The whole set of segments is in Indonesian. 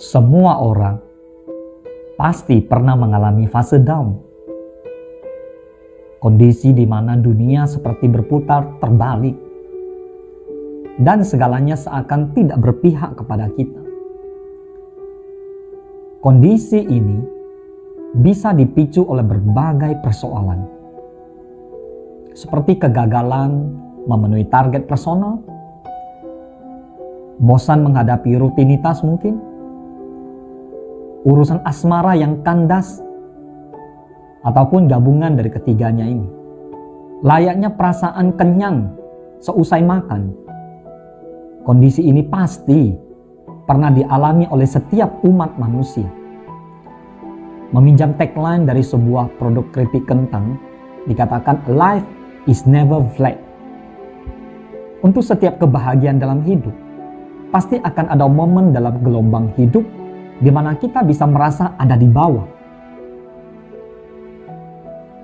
Semua orang pasti pernah mengalami fase down. Kondisi di mana dunia seperti berputar terbalik dan segalanya seakan tidak berpihak kepada kita. Kondisi ini bisa dipicu oleh berbagai persoalan, seperti kegagalan memenuhi target personal, bosan menghadapi rutinitas mungkin, urusan asmara yang kandas, ataupun gabungan dari ketiganya ini. Layaknya perasaan kenyang seusai makan. Kondisi ini pasti pernah dialami oleh setiap umat manusia. Meminjam tagline dari sebuah produk keripik kentang, dikatakan life is never flat. Untuk setiap kebahagiaan dalam hidup, pasti akan ada momen dalam gelombang hidup di mana kita bisa merasa ada di bawah.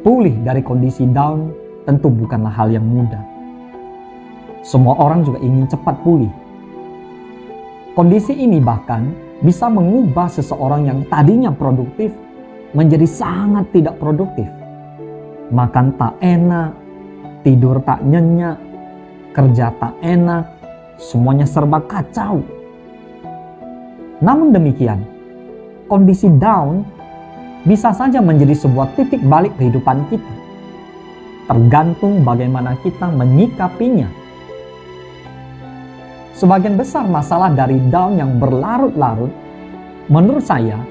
Pulih dari kondisi down tentu bukanlah hal yang mudah. Semua orang juga ingin cepat pulih. Kondisi ini bahkan bisa mengubah seseorang yang tadinya produktif menjadi sangat tidak produktif. Makan tak enak, tidur tak nyenyak, kerja tak enak, semuanya serba kacau. Namun demikian, kondisi down bisa saja menjadi sebuah titik balik kehidupan kita. Tergantung bagaimana kita menyikapinya. Sebagian besar masalah dari down yang berlarut-larut, menurut saya,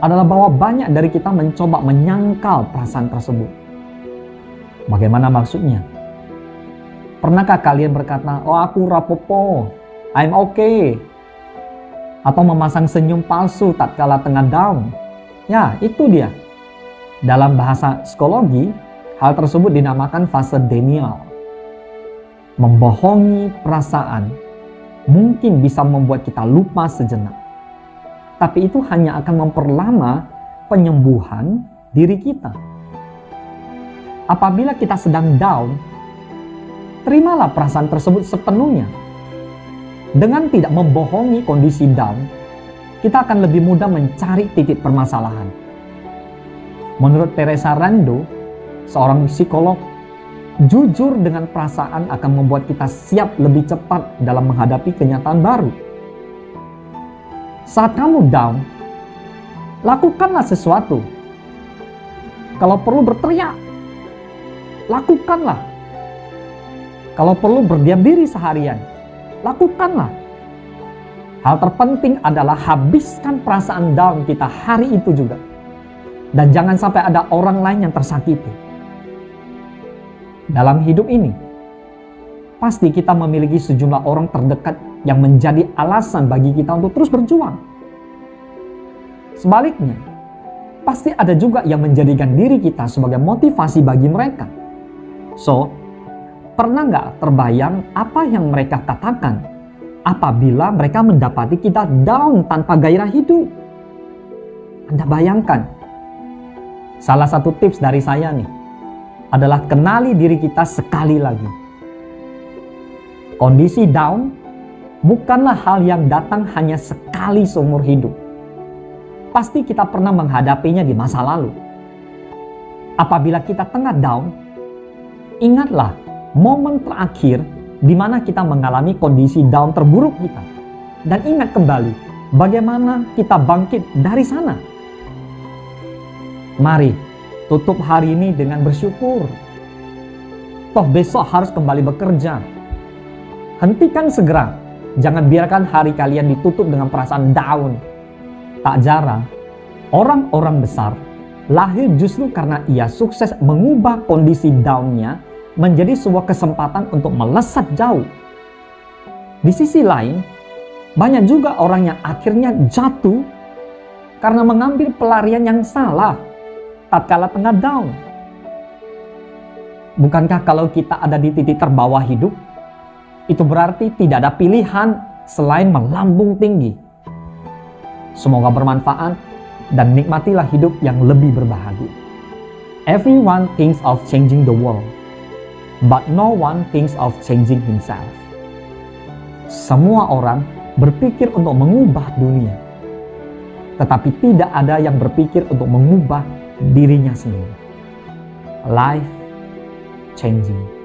adalah bahwa banyak dari kita mencoba menyangkal perasaan tersebut. Bagaimana maksudnya? Pernahkah kalian berkata, "Oh, aku rapopo, I'm okay," atau memasang senyum palsu tatkala tengah down? Ya, itu dia. Dalam bahasa psikologi, hal tersebut dinamakan fase denial. Membohongi perasaan mungkin bisa membuat kita lupa sejenak. Tapi itu hanya akan memperlama penyembuhan diri kita. Apabila kita sedang down, terimalah perasaan tersebut sepenuhnya. Dengan tidak membohongi kondisi down, kita akan lebih mudah mencari titik permasalahan. Menurut Teresa Rando, seorang psikolog, jujur dengan perasaan akan membuat kita siap lebih cepat dalam menghadapi kenyataan baru. Saat kamu down, lakukanlah sesuatu. Kalau perlu berteriak, lakukanlah. Kalau perlu berdiam diri seharian, lakukanlah. Hal terpenting adalah habiskan perasaan down kita hari itu juga. Dan jangan sampai ada orang lain yang tersakiti. Dalam hidup ini, pasti kita memiliki sejumlah orang terdekat yang menjadi alasan bagi kita untuk terus berjuang. Sebaliknya, pasti ada juga yang menjadikan diri kita sebagai motivasi bagi mereka. So, pernah nggak terbayang apa yang mereka katakan apabila mereka mendapati kita down tanpa gairah hidup? Anda bayangkan. Salah satu tips dari saya nih adalah kenali diri kita sekali lagi. Kondisi down bukanlah hal yang datang hanya sekali seumur hidup. Pasti kita pernah menghadapinya di masa lalu. Apabila kita tengah down, ingatlah momen terakhir di mana kita mengalami kondisi down terburuk kita. Dan ingat kembali bagaimana kita bangkit dari sana. Mari tutup hari ini dengan bersyukur. Toh besok harus kembali bekerja. Hentikan segera. Jangan biarkan hari kalian ditutup dengan perasaan down. Tak jarang, orang-orang besar lahir justru karena ia sukses mengubah kondisi down-nya menjadi sebuah kesempatan untuk melesat jauh. Di sisi lain, banyak juga orang yang akhirnya jatuh karena mengambil pelarian yang salah tatkala tengah down. Bukankah kalau kita ada di titik terbawah hidup, itu berarti tidak ada pilihan selain melambung tinggi? Semoga bermanfaat dan nikmatilah hidup yang lebih berbahagia. Everyone thinks of changing the world, but no one thinks of changing himself. Semua orang berpikir untuk mengubah dunia, tetapi tidak ada yang berpikir untuk mengubah dirinya sendiri. Life changing